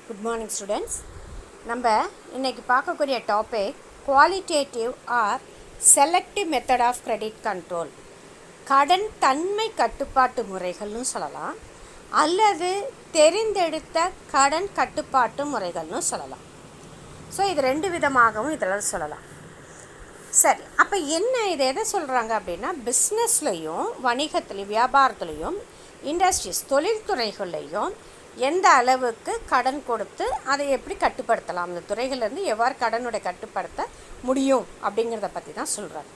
Good morning students. நம்ம இன்னைக்கு பார்க்கக்கூடிய topic qualitative or selective method of credit control. கடன் தன்மை கட்டுப்பாட்டு முறைகள்னு சொல்லலாம், அல்லது தெரிந்தெடுத்த கடன் கட்டுப்பாட்டு முறைகள்னு சொல்லலாம். ஸோ இது ரெண்டு விதமாகவும் இதில் சொல்லலாம். சரி, அப்போ என்ன இது எதை சொல்கிறாங்க அப்படின்னா, பிஸ்னஸ்லையும் வணிகத்துலேயும் வியாபாரத்துலேயும் இண்டஸ்ட்ரீஸ் தொழில்துறைகள்லையும் எந்த அளவுக்கு கடன் கொடுத்து அதை எப்படி கட்டுப்படுத்தலாம், அந்த துறைகள்லேருந்து எவ்வாறு கடனுடைய கட்டுப்படுத்த முடியும் அப்படிங்கிறத பற்றி தான் சொல்கிறாங்க.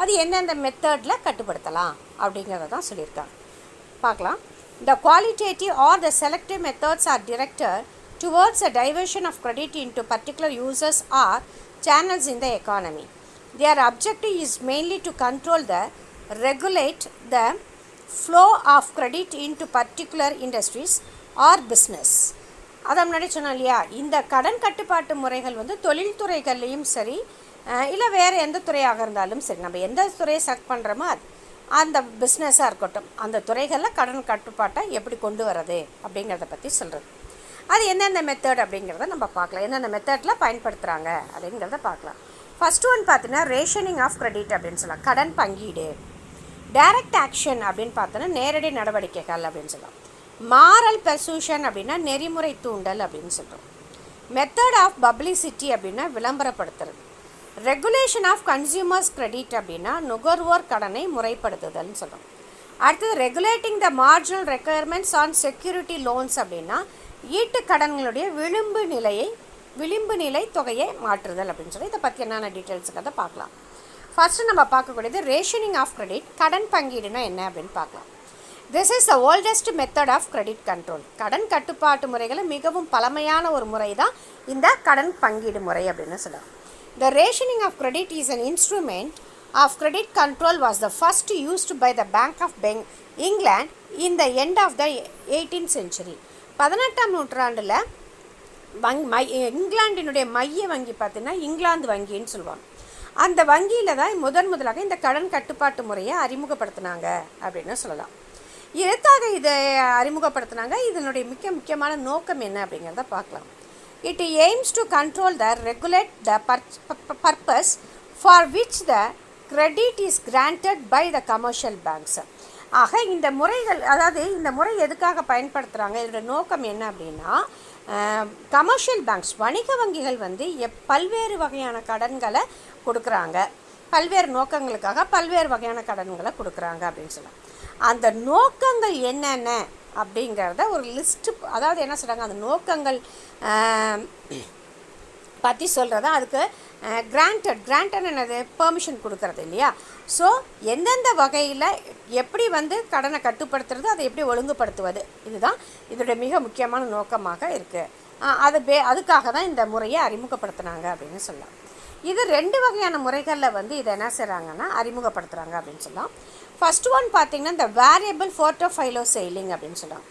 அது எந்தெந்த மெத்தடில் கட்டுப்படுத்தலாம் அப்படிங்கிறத தான் சொல்லியிருக்காங்க. பார்க்கலாம். The qualitative or the selective methods are directed towards a diversion of credit into particular users or channels in the economy. Their objective is mainly to regulate the flow of credit into particular industries or business. அதை முன்னாடி சொன்னோம் இல்லையா, இந்த கடன் கட்டுப்பாட்டு முறைகள் தொழில்துறைகள்லேயும் சரி, இல்லை வேறு எந்த துறையாக இருந்தாலும் சரி, நம்ம எந்த துறையை செலக்ட் பண்ணுறோமோ அந்த பிஸ்னஸாக இருக்கட்டும், அந்த துறைகளில் கடன் கட்டுப்பாட்டை எப்படி கொண்டு வரது அப்படிங்கிறத பற்றி சொல்கிறது. அது எந்தெந்த மெத்தட் அப்படிங்கிறத நம்ம பார்க்கலாம், எந்தெந்த மெத்தடில் பயன்படுத்துகிறாங்க அப்படிங்கிறத பார்க்கலாம். ஃபஸ்ட் ஒன் பார்த்தீங்கன்னா ரேஷனிங் ஆஃப் கிரெடிட் அப்படின்னு சொல்லலாம், கடன் பங்கீடு. டைரக்ட் ஆக்ஷன் அப்படின்னு பார்த்தோன்னா நேரடி நடவடிக்கைகள் அப்படின்னு சொல்லலாம். மாரல் பெர்சூஷன் அப்படின்னா நெறிமுறை தூண்டல் அப்படின்னு சொல்கிறோம். மெத்தட் ஆஃப் பப்ளிசிட்டி அப்படின்னா விளம்பரப்படுத்துறது. ரெகுலேஷன் ஆஃப் கன்சியூமர்ஸ் கிரெடிட் அப்படின்னா நுகர்வோர் கடனை முறைப்படுத்துதல்னு சொல்கிறோம். அடுத்தது regulating the marginal requirements on security loans அப்படின்னா ஈட்டு கடன்களுடைய விளிம்பு நிலை தொகையை மாற்றுதல் அப்படின்னு சொல்லி இதை பற்றி என்னென்ன டீட்டெயில்ஸுங்கிறத பார்க்கலாம். ஃபஸ்ட்டு நம்ம பார்க்கக்கூடியது ரேஷனிங் ஆஃப் கிரெடிட், கடன் பங்கீடுனா என்ன அப்படின்னு பார்க்கலாம். This is the oldest method of credit control. கடன் கட்டுப்பாட்டு முறைகளை மிகவும் பழமையான ஒரு முறை தான் இந்த கடன் பங்கீடு முறை அப்படின்னு சொல்லலாம். The rationing of credit is an instrument of credit control was the first used by the Bank of England in the end of the 18th century. 18ஆம் நூற்றாண்டில் இங்கிலாண்டினுடைய மைய வங்கி பார்த்திங்கன்னா இங்கிலாந்து வங்கின்னு சொல்லுவாங்க. அந்த வங்கியில் தான் முதலாக இந்த கடன் கட்டுப்பாட்டு முறையை அறிமுகப்படுத்தினாங்க அப்படின்னு சொல்லலாம். எதுக்காக இதை அறிமுகப்படுத்தினாங்க, இதனுடைய முக்கியமான நோக்கம் என்ன அப்படிங்கிறத பார்க்கலாம். It aims to control the regulate the purpose for which the credit is granted by the commercial banks. ஆக இந்த முறைகள், அதாவது இந்த முறை எதுக்காக பயன்படுத்துகிறாங்க, இதோட நோக்கம் என்ன அப்படின்னா, கமர்ஷியல் பேங்க்ஸ் வணிக வங்கிகள் பல்வேறு வகையான கடன்களை கொடுக்குறாங்க, பல்வேறு நோக்கங்களுக்காக பல்வேறு வகையான கடன்களை கொடுக்குறாங்க அப்படின்னு சொல்லலாம். அந்த நோக்கங்கள் என்னென்ன அப்படிங்கிறத ஒரு லிஸ்ட்டு, அதாவது என்ன சொல்கிறாங்க, அந்த நோக்கங்கள் பற்றி சொல்கிறத அதுக்கு கிராண்டட் என்னது, பெர்மிஷன் கொடுக்கறது இல்லையா. ஸோ எந்தெந்த வகையில் எப்படி கடனை கட்டுப்படுத்துறது, அதை எப்படி ஒழுங்குபடுத்துவது, இதுதான் இதோடைய மிக முக்கியமான நோக்கமாக இருக்குது. அதுக்காக தான் இந்த முறையை அறிமுகப்படுத்துனாங்க அப்படின்னு சொல்லலாம். இது ரெண்டு வகையான முறைகளில் இதை என்ன செய்கிறாங்கன்னா அறிமுகப்படுத்துகிறாங்க அப்படின்னு சொல்லலாம். ஃபர்ஸ்ட் ஒன் பார்த்திங்கன்னா இந்த வேரியபிள் போர்ட்டோஃபைலோ செயிலிங் அப்படின்னு சொல்லலாம்,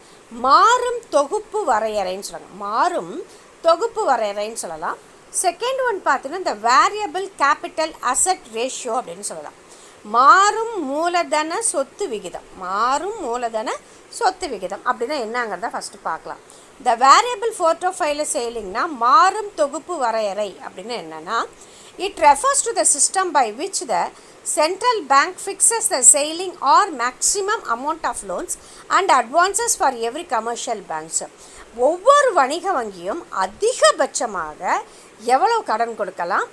மாறும் தொகுப்பு வரையறைன்னு சொல்கிறாங்க, மாறும் தொகுப்பு வரையறைன்னு சொல்லலாம். செகண்ட் ஒன் பார்த்தீங்கன்னா இந்த வேரியபிள் கேபிட்டல் அசட் ரேஷியோ அப்படின்னு சொல்லலாம், மாறும் மூலதன சொத்து விகிதம். மாறும் மூலதன சொத்து விகிதம் அப்படின்னா என்னங்கிறத ஃபஸ்ட்டு பார்க்கலாம். இந்த வேரியபிள் போர்ட்டோஃபைலோ செயிலிங்னா மாறும் தொகுப்பு வரையறை அப்படின்னு என்னென்னா, it refers to the system by which the central bank fixes the ceiling or maximum amount of loans and advances for every commercial banks. ஒவ்வொரு வணிக வங்கியும் அதிகபட்சமாக எவ்வளோ கடன் கொடுக்கலாம்,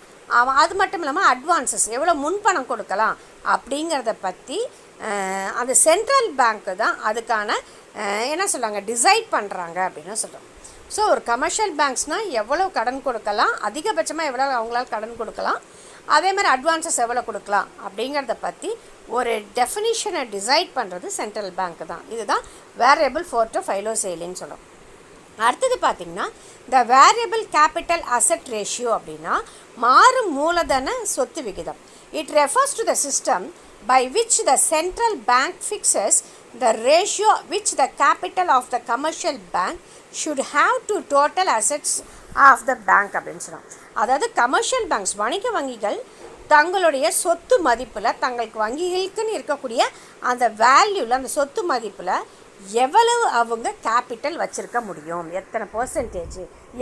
அது மட்டும் இல்லாமல் அட்வான்சஸ் எவ்வளோ முன்பணம் கொடுக்கலாம் அப்படிங்கிறத பற்றி அந்த சென்ட்ரல் பேங்க்கு தான் அதுக்கான என்ன சொல்கிறாங்க டிசைட் பண்ணுறாங்க அப்படின்னு சொல்கிறோம். ஸோ ஒரு கமர்ஷியல் பேங்க்ஸ்னால் எவ்வளோ கடன் கொடுக்கலாம், அதிகபட்சமாக எவ்வளோ அவங்களால கடன் கொடுக்கலாம், அதே மாதிரி அட்வான்சஸ் எவ்வளோ கொடுக்கலாம் அப்படிங்கிறத பற்றி ஒரு டெஃபினிஷனை டிசைட் பண்ணுறது சென்ட்ரல் பேங்க் தான். இதுதான் வேரியபிள் போர்ட்டோஃபைலோ செயிலிங்னு சொல்கிறோம். அடுத்தது பார்த்திங்கன்னா இந்த வேரியபிள் கேபிட்டல் அசட் ரேஷியோ அப்படின்னா மாறும் மூலதன சொத்து விகிதம். It refers to the system by which the central bank fixes the ratio which the capital of the commercial bank should have to total assets of the bank அப்படின்னு சொல்லலாம். அதாவது commercial banks வணிக வங்கிகள் தங்களுடைய சொத்து மதிப்பில், தங்களுக்கு வங்கிகளுக்குன்னு இருக்கக்கூடிய அந்த வேல்யூவில், அந்த சொத்து மதிப்பில் எவ்வளவு அவங்க கேபிட்டல் வச்சுருக்க முடியும், எத்தனை பர்சன்டேஜ்,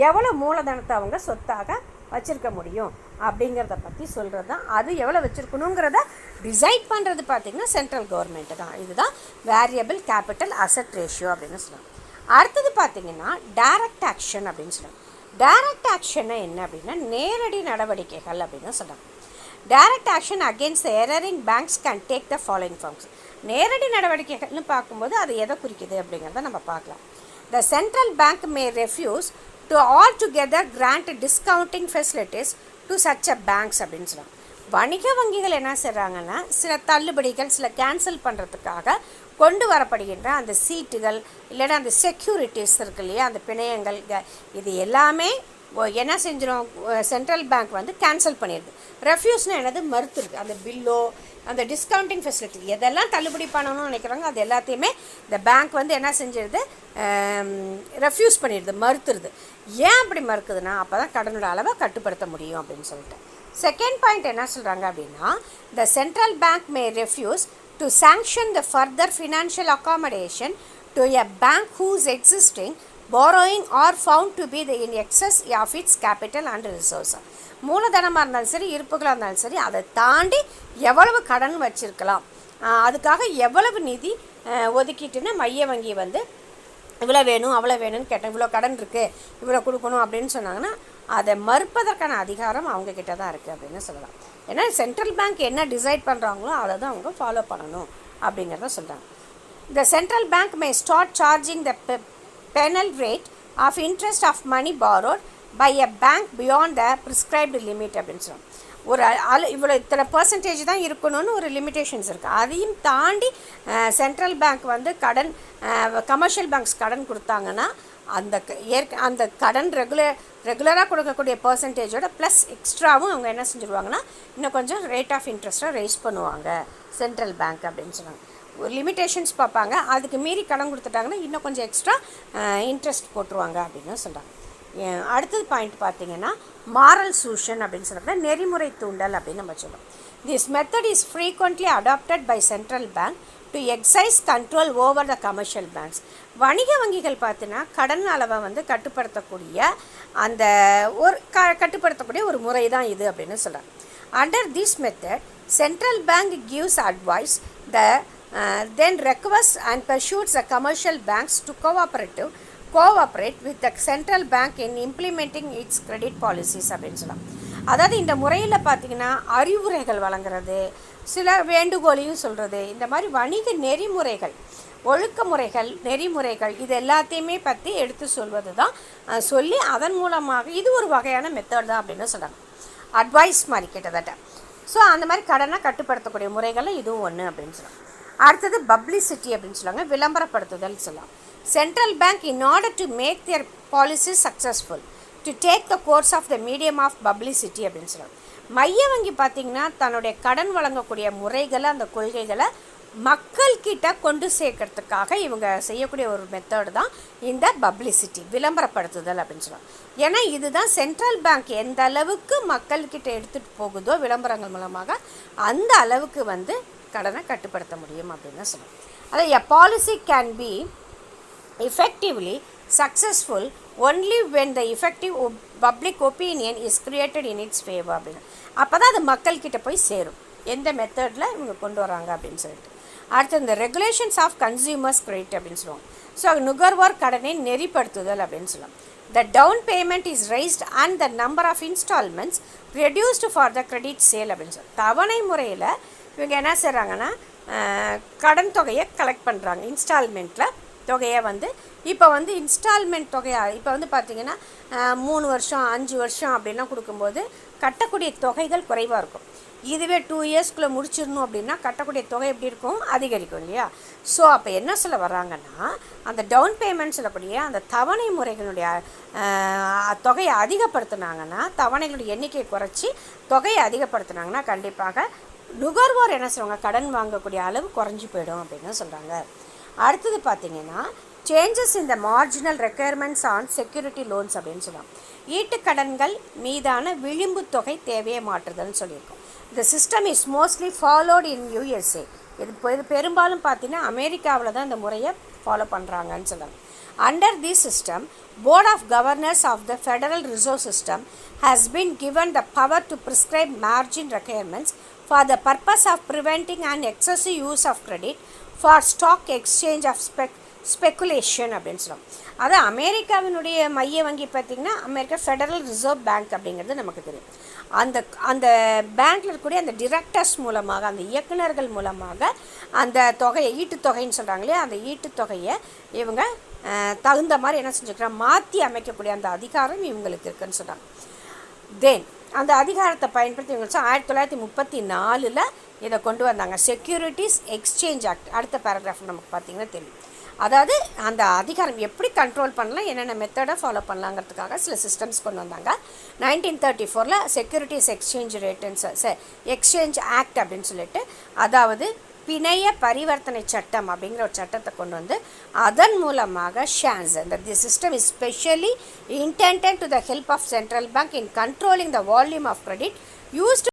எவ்வளோ மூலதனத்தை அவங்க சொத்தாக வச்சுருக்க முடியும் அப்படிங்கிறத பற்றி சொல்கிறது தான். அது எவ்வளோ வச்சுருக்கணுங்கிறத டிசைட் பண்ணுறது பார்த்திங்கன்னா சென்ட்ரல் கவர்மெண்ட்டு தான். இதுதான் வேரியபிள் கேபிட்டல் அசட் ரேஷியோ அப்படின்னு சொல்லுவாங்க. அடுத்தது பார்த்திங்கன்னா டைரக்ட் ஆக்ஷன் அப்படின்னு சொல்லுவாங்க. டைரக்ட் ஆக்ஷன்னா என்ன அப்படின்னா நேரடி நடவடிக்கைகள் அப்படின்னு சொல்கிறாங்க. Direct action against the erring banks can take the following forms. நேரடி நடவடிக்கைகள்னு பார்க்கும்போது அது எதை குறிக்குது அப்படிங்கிறத நம்ம பார்க்கலாம். The central bank may refuse to altogether grant discounting facilities to such a banks அப்படின்னு சொல்லுவாங்க. வணிக வங்கிகள் என்ன செய்கிறாங்கன்னா சில தள்ளுபடிகள் சில கேன்சல் பண்ணுறதுக்காக கொண்டு வரப்படுகின்ற அந்த சீட்டுகள் இல்லைன்னா அந்த செக்யூரிட்டிஸ் இருக்கு இல்லையா, அந்த பிணையங்கள், இது எல்லாமே என்ன செஞ்சிடும், சென்ட்ரல் பேங்க் வந்து கேன்சல் பண்ணிடுது. ரெஃப்யூஸ்னால் என்னது, மறுத்துருக்கு. அந்த பில்லோ அந்த டிஸ்கவுண்டிங் ஃபெசிலிட்டி எதெல்லாம் தள்ளுபடி பண்ணணும்னு நினைக்கிறாங்க அது எல்லாத்தையுமே இந்த பேங்க் வந்து என்ன செஞ்சிடுது, ரெஃப்யூஸ் பண்ணிடுது, மறுத்துருது. ஏன் அப்படி மறுக்குதுன்னா அப்போ தான் கடனோட அளவை கட்டுப்படுத்த முடியும் அப்படின்னு சொல்லிட்டு. செகண்ட் பாயிண்ட் என்ன சொல்கிறாங்க அப்படின்னா, the central bank may refuse to sanction the further financial accommodation to a bank whose existing borrowing or found to be in excess of its capital and resources. மூலதனமாக இருந்தாலும் சரி இருப்புகளாக இருந்தாலும் சரி அதை தாண்டி எவ்வளவு கடன் வச்சுருக்கலாம், அதுக்காக எவ்வளவு நிதி ஒதுக்கிட்டுன்னு மைய வங்கி வந்து இவ்வளோ வேணும் அவ்வளோ வேணும்னு கேட்டேன், இவ்வளோ கடன் இருக்குது இவ்வளோ கொடுக்கணும் அப்படின்னு சொன்னாங்கன்னா அதை மறுப்பதற்கான அதிகாரம் அவங்கக்கிட்ட தான் இருக்குது அப்படின்னு சொல்லலாம். ஏன்னா சென்ட்ரல் பேங்க் என்ன டிசைட் பண்ணுறாங்களோ அதை தான் அவங்க ஃபாலோ பண்ணணும் அப்படிங்கிறத சொல்கிறாங்க. த central bank May start charging the penal rate of interest of money borrowed by a bank beyond the prescribed limit அப்படின்னு சொல்லுவோம். ஒரு இவ்வளோ இத்தனை பர்சன்டேஜ் தான் இருக்கணும்னு ஒரு லிமிட்டேஷன்ஸ் இருக்குது. அதையும் தாண்டி சென்ட்ரல் பேங்க் வந்து கடன் கமர்ஷியல் பேங்க்ஸ் கடன் கொடுத்தாங்கன்னா அந்த கடன் ரெகுலராக கொடுக்கக்கூடிய பர்சன்டேஜோட ப்ளஸ் எக்ஸ்ட்ராவும் அவங்க என்ன செஞ்சுருவாங்கன்னா இன்னும் கொஞ்சம் ரேட் ஆஃப் இன்ட்ரெஸ்ட்டை ரைஸ் பண்ணுவாங்க சென்ட்ரல் பேங்க் அப்படின்னு சொன்னாங்க. ஒரு லிமிட்டேஷன்ஸ் பார்ப்பாங்க, அதுக்கு மீறி கடன் கொடுத்துட்டாங்கன்னா இன்னும் கொஞ்சம் எக்ஸ்ட்ரா இன்ட்ரெஸ்ட் போட்டுருவாங்க அப்படின்னு சொல்கிறாங்க. அடுத்தது பாயிண்ட் பார்த்திங்கன்னா மாரல் சூஷன் அப்படின்னு சொல்கிறாங்க, நெறிமுறை தூண்டல் அப்படின்னு நம்ம சொல்கிறோம். This method is frequently adopted by central bank to exercise control over the commercial banks. வணிக வங்கிகள் பார்த்தீங்கன்னா கடன் அளவை வந்து கட்டுப்படுத்தக்கூடிய அந்த ஒரு கட்டுப்படுத்தக்கூடிய ஒரு முறை தான் இது அப்படின்னு சொல்கிறாங்க. Under this method central bank gives advice the then requests and pursues the commercial banks to cooperate with the central bank in implementing its credit policies அப்படின்னு சொல்லலாம். அதாவது இந்த முறையில் பார்த்திங்கன்னா அறிவுரைகள் வழங்குறது, சில வேண்டுகோளையும் சொல்கிறது, இந்த மாதிரி வணிக நெறிமுறைகள், ஒழுக்க முறைகள், நெறிமுறைகள் இது எல்லாத்தையுமே பற்றி எடுத்து சொல்வது தான் சொல்லி அதன் மூலமாக இது ஒரு வகையான மெத்தட் தான் அப்படின்னு சொல்கிறாங்க. அட்வைஸ் மாதிரி கிட்டத்தட்ட. ஸோ அந்த மாதிரி கடனை கட்டுப்படுத்தக்கூடிய முறைகளில் இதுவும் ஒன்று அப்படின்னு சொல்கிறாங்க. அடுத்தது பப்ளிசிட்டி அப்படின்னு சொல்லுவாங்க, விளம்பரப்படுத்துதல் சொல்லலாம். Central bank in order to make their policy successful to take the course of the medium of publicity அப்படின்னு சொல்லுவாங்க. மைய வங்கி பார்த்திங்கன்னா தன்னுடைய கடன் வழங்கக்கூடிய முறைகளை அந்த கொள்கைகளை மக்கள்கிட்ட கொண்டு சேர்க்கறதுக்காக இவங்க செய்யக்கூடிய ஒரு மெத்தட் தான் இந்த பப்ளிசிட்டி, விளம்பரப்படுத்துதல் அப்படின்னு சொல்லுவாங்க. ஏன்னா இதுதான் சென்ட்ரல் பேங்க் எந்த அளவுக்கு மக்கள்கிட்ட எடுத்துகிட்டு போகுதோ விளம்பரங்கள் மூலமாக அந்த அளவுக்கு வந்து கடனை கட்டுப்படுத்த முடியும் அப்படின்னு சொல்லுவோம். அதாவது a policy can be effectively successful only when the effective public opinion is created in its favor அப்படின்னு. அப்போ தான் அது மக்கள்கிட்ட போய் சேரும் எந்த மெத்தடில் இவங்க கொண்டு வராங்க அப்படின்னு சொல்லிட்டு. அடுத்து இந்த ரெகுலேஷன்ஸ் ஆஃப் கன்சியூமர்ஸ் கிரெடிட் அப்படின்னு சொல்லுவாங்க. ஸோ நுகர்வோர் கடனை நெறிப்படுத்துதல் அப்படின்னு சொல்லுவாங்க. The down payment is raised and the number of installments reduced for the credit sale அப்படின்னு சொல்லுவாங்க. தவணை முறையில் இவங்க என்ன செய்கிறாங்கன்னா கடன் தொகையை கலெக்ட் பண்ணுறாங்க. இன்ஸ்டால்மெண்ட்டில் தொகையை வந்து இப்போ வந்து இன்ஸ்டால்மெண்ட் தொகையாக இப்போ வந்து பார்த்திங்கன்னா 3 வருஷம் 5 வருஷம் அப்படின்லாம் கொடுக்கும்போது கட்டக்கூடிய தொகைகள் குறைவாக இருக்கும். இதுவே 2 இயர்ஸ்க்குள்ளே முடிச்சிடணும் அப்படின்னா கட்டக்கூடிய தொகை எப்படி இருக்கும், அதிகரிக்கும் இல்லையா. ஸோ அப்போ என்ன சொல்ல வர்றாங்கன்னா அந்த டவுன் பேமெண்ட் சொல்லக்கூடிய அந்த தவணை முறைகளுடைய தொகையை அதிகப்படுத்தினாங்கன்னா, தவணைகளுடைய எண்ணிக்கையை குறைச்சி தொகையை அதிகப்படுத்தினாங்கன்னா கண்டிப்பாக நுகர்வோர் என்ன சொல்லுவாங்க, கடன் வாங்கக்கூடிய அளவு குறைஞ்சி போயிடும் அப்படின்னு சொல்கிறாங்க. அடுத்தது பார்த்திங்கன்னா சேஞ்சஸ் இந்த marginal requirements on security loans அப்படின்னு சொல்லுவாங்க. ஈட்டுக்கடன்கள் மீதான விளிம்பு தொகை தேவையை மாற்றுதல்னு சொல்லியிருக்கோம். இந்த system is mostly followed in USA. இது பெரும்பாலும் பார்த்திங்கன்னா அமெரிக்காவில் தான் இந்த முறையை ஃபாலோ பண்ணுறாங்கன்னு சொல்கிறாங்க. Under this system, Board of Governors of the Federal Reserve System has been given the power to prescribe margin requirements for the purpose of preventing an excessive use of credit for stock exchange of speculation அப்படின்னு சொல்லுவோம். அது அமெரிக்காவினுடைய மைய வங்கி பார்த்திங்கன்னா America federal reserve bank அப்படிங்கிறது நமக்கு தெரியும். அந்த அந்த பேங்க்கில் இருக்கக்கூடிய அந்த டிரெக்டர்ஸ் மூலமாக, அந்த இயக்குநர்கள் மூலமாக அந்த தொகையை, ஈட்டுத்தொகைன்னு சொல்கிறாங்க இல்லையா, அந்த ஈட்டுத்தொகையை இவங்க தகுந்த மாதிரி என்ன செஞ்சுக்கிறாங்க, மாற்றி அமைக்கக்கூடிய அந்த அதிகாரம் இவங்களுக்கு இருக்குதுன்னு சொல்கிறாங்க. தென் அந்த அதிகாரத்தை பயன்படுத்தி இவங்க 1934 இதை கொண்டு வந்தாங்க, செக்யூரிட்டிஸ் எக்ஸ்சேஞ்ச் ஆக்ட். அடுத்த பேராகிராஃப் நமக்கு பார்த்திங்கன்னா தெரியும். அதாவது அந்த அதிகாரம் எப்படி கண்ட்ரோல் பண்ணலாம், என்னென்ன மெத்தடை ஃபாலோ பண்ணலாங்கிறதுக்காக சில சிஸ்டம்ஸ் கொண்டு வந்தாங்க. 1934 செக்யூரிட்டிஸ் எக்ஸ்சேஞ்ச் ஆக்ட் அப்படின்னு சொல்லிட்டு, அதாவது பிணைய பரிவர்த்தனை சட்டம் அப்படிங்கிற ஒரு சட்டத்தை கொண்டு வந்து அதன் மூலமாக shares the system is specially intended to the help of central bank in controlling the volume of credit used